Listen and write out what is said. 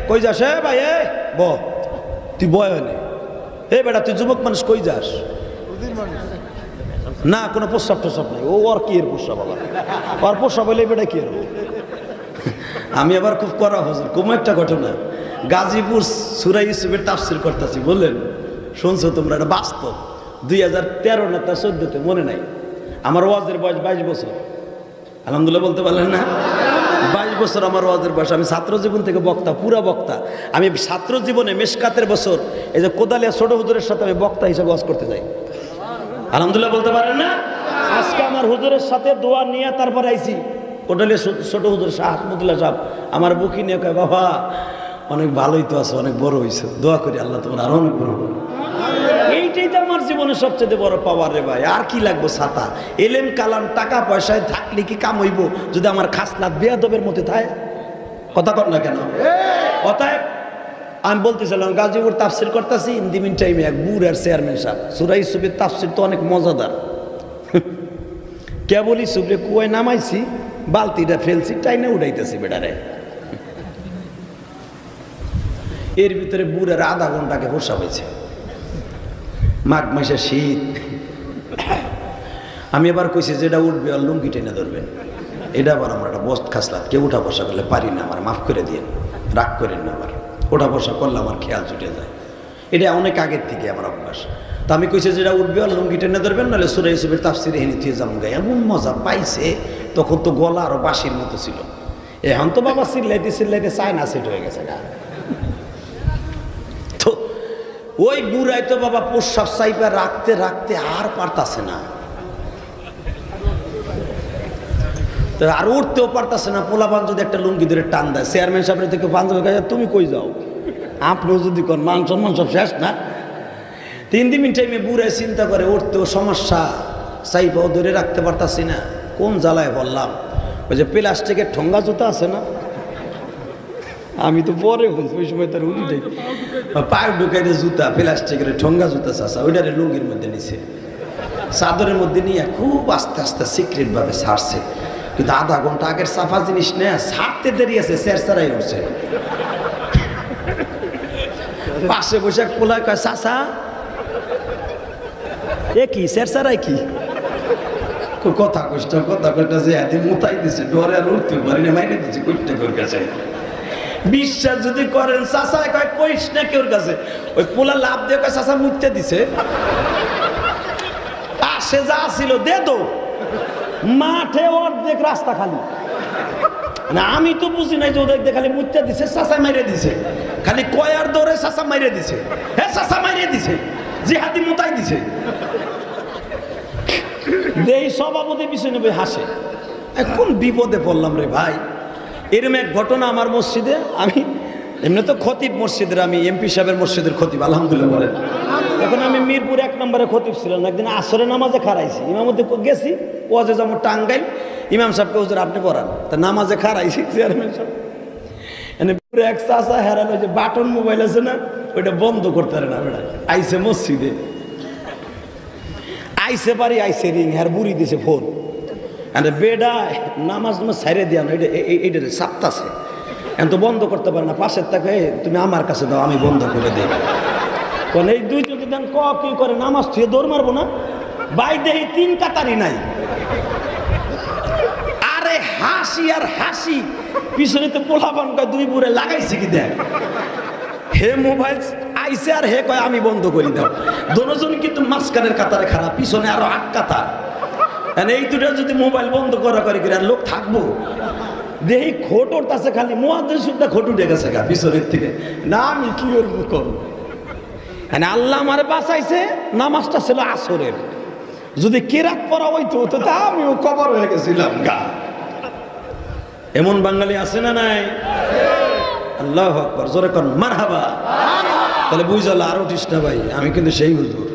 কই যাস ভাই? ব তুই বয় নে। বেটা তুই যুবক মানুষ কই যাস? না কোনো প্রস্রাব টস্রাব নাই। ও আর কি এর প্রস্রাব? আবার আর প্রস্রাব হইলে বেটা কি এর? আমি আবার খুব করা হুজুর, কোন একটা ঘটনা, গাজীপুর সূরা ইউসুফের তাফসীর করতেছি, বললেন শুনছো তোমরা? এটা বাস্তব। 2013 না 2014 মনে নাই। আমার ওয়াজের বয়স 22 বছর। আলহামদুলিল্লাহ বলতে পারলেন না? 22 বছর আমার ওয়াজের বয়স। আমি ছাত্র জীবন থেকে বক্তা, পুরা বক্তা। আমি ছাত্র জীবনে মেশকাতের বছর এই যে কোদালিয়া ছোট হুজুরের সাথে আমি বক্তা হিসেবে ওয়াজ করতে যাই। আলহামদুলিল্লাহ বলতে পারেন না? আজকে আমার হুজুরের সাথে দোয়া নিয়ে তারপর আইছি। কোদালিয়া ছোট হুজুর শাহ আহমদুল্লাহ সাহেব আমার বুকি নিয়ে কয়, বাবা অনেক ভালোই তো আছে, অনেক বড় হয়েছে, দোয়া করি আল্লাহ তোমার আরো অনেক বড় করো। এইটাই তো আমার জীবনের সবচেয়ে বড় পাওয়ার রে ভাই। আর কি লাগবো? ছাতা, এলেম, কালাম, টাকা পয়সায় থাকলে কি কাম হইব যদি আমার খাসলাত বেয়াদবের মধ্যে থাকে? কথা কর না কেন? অতএব আমি বলতেছিলাম গাজীপুর তাফসীর করতেছি, ইন দি মিন টাইমে এক বুড়ার চেয়ারম্যান সাহেব, সূরা ইউসুফের তাফসীর তো অনেক মজাদার। কেবল ইউসুফরে কুয়ায় নামাইছি, বালতিটা ফেলছি, টাইনে উঠাইতেছি বেটারে। এর ভিতরে বুড়ার আধা ঘন্টাকে বসা হয়েছে, মাঘ মাসে শীত। আমি এবার কইছি যেটা উঠবে আর লুঙ্গি টেনে ধরবেন। এটা আবার আমার একটা বস্ত খাসলাত, কেউ উঠা বসা করলে পারি না, আমার মাফ করে দিন, রাগ করেন না। আবার ওঠা বসা করলে আমার খেয়াল ছুটে যায়। এটা অনেক আগের থেকে আমার অভ্যাস। তো আমি কইছি যেটা উঠবে আর লুঙ্গি টেনে ধরবেন, নাহলে সূরা ইউসুফের তাফসীরে হেনে থুয়ে যাবো গায়ে। এমন মজা পাইছে, তখন তো গলা আরো বাঁশির মতো ছিল। এখন তো বাবা চিল্লাইতে চায়না সেট হয়ে গেছে গা। তো ওই বুড়াই তো বাবা প্রস্রাব চাইপা রাখতে রাখতে আর পারতাছে না, আর উঠতেও পারতাছে না। পোলাপান যদি একটা লুঙ্গি ধরে টান দেয়, চেয়ারম্যান সাহেবের থেকে বান্ধবী কাছে, তুমি কই যাও? আপনিও যদি কর, মান সম্মান সব শেষ না? 3 মিনিট টাইমে বুড়ায় চিন্তা করে, উঠতেও সমস্যা, চাইপাও ধরে রাখতে পারতাছি না, কোন জ্বালায় বললাম। ওই যে প্লাস্টিকের ঠোঙ্গা জুতা আছে না, আমি তো পরে বলছি, ওই সময় তার উঠি দেয় পায়ে ঢুকাই জুতা, প্লাস্টিকের ঠোঙ্গা জুতা চাষা, ওইটারে লুঙ্গির মধ্যে নিছে, চাদরের মধ্যে নিয়ে খুব আস্তে আস্তে সিক্রেট ভাবে ছাড়ছে। কিন্তু আধা ঘন্টা আগের সাফা জিনিস নেই, ছাড়তে দেরি আছে, চেরচারাই উঠছে। পাশে বসে পোলায় কয়, চাষা এ কি চেরচারাই কি? কথা কষ্ট যে এদিন মোতাই দিছে, ডরে আর উঠতে পারি না, মাইনে দিচ্ছে কইতে করে গেছে। বিশ্বাস যদি করেন, চাষা কয় কইস না কেউর কাছে। ওই পোলা লাভ দিয়ে কয়, চাষা মুইতে দিছে, আসে যা ছিল দে দো, মাঠে অর্ধেক রাস্তা খালি। না আমি তো বুঝি নাই যে ওদের খালি মুইতে দিছে, চাষা মাইরে দিছে, খালি কয়ার দৌড়ে চাষা মাইরে দিছে। হ্যাঁ চাষা মাইরে দিছে, জিহাদি মোতাই দিছে। এই সভাপতি পিছনে বই হাসে। এখন বিপদে পড়লাম রে ভাই। এরকম এক ঘটনা আমার মসজিদে, আমি এমনি তো খতিব মসজিদের, আমি এমপি সাহেবের মসজিদের খতিব, আলহামদুলিল্লাহ বলেন। এখন আমি মিরপুর 1 নম্বরে খতিব ছিলাম। একদিন আসরে নামাজে খারাইছি, ইমামতি গেছি, ওয়াজে যেমন টাঙ্গাইল, ইমাম সাহেবকে হুজুর আপনি পড়ান, তা নামাজে খারাইছি। চেয়ারম্যান সাহেব এনে পুরো এক চাষা হেরান, ওই যে বাটন মোবাইল আছে না, ওইটা বন্ধ করতে পারে না বেড়া, আইসে মসজিদে, আইসে পারি আইসে রিং, হ্যার বুড়ি দিছে ফোন, বেডা নামাজ ছাইরে দিয়া না, এইটা সাপ্তাছে, এখন তো বন্ধ করতে পারে না। পাশের তাকে তুমি আমার কাছে দাও, আমি বন্ধ করে দিই। কারণ এই 2 যদি দেন কি করে, নামাজ থুয়ে দৌড় মারবো না? বাই দেহি 3 কাতারি নাই। আরে হাসি আর হাসি, পিছনে তো পোলাপান কয় 2 বুড়ে লাগাইছে কি দেখ, হে মোবাইল আইসে আর হে কয় আমি বন্ধ করি দাও। দুজন কিন্তু মাঝখানের কাতারে খারাপ, পিছনে আরো 8 কাতার। এই দুটো যদি মোবাইল বন্ধ করা করে আর লোক থাকবো, দেখি খোটর তাছে খালি মুয়াজ্জিন সুদ্ধা খোট উঠে গেছে গা পিছনের থেকে। না আমি কি করবো কম, আল্লাহ আমারে বাঁচাইছে। নামাজটা ছিল আসরের, যদি কেরাত পড়া হইতো তো তা আমিও কবর হয়ে গেছিলাম গা। এমন বাঙালি আছে না নাই? আল্লাহু আকবার, জোরে কোন মারহাবা। তাহলে বুঝালো আর উঠিস না ভাই, আমি কিন্তু সেই হুজুর।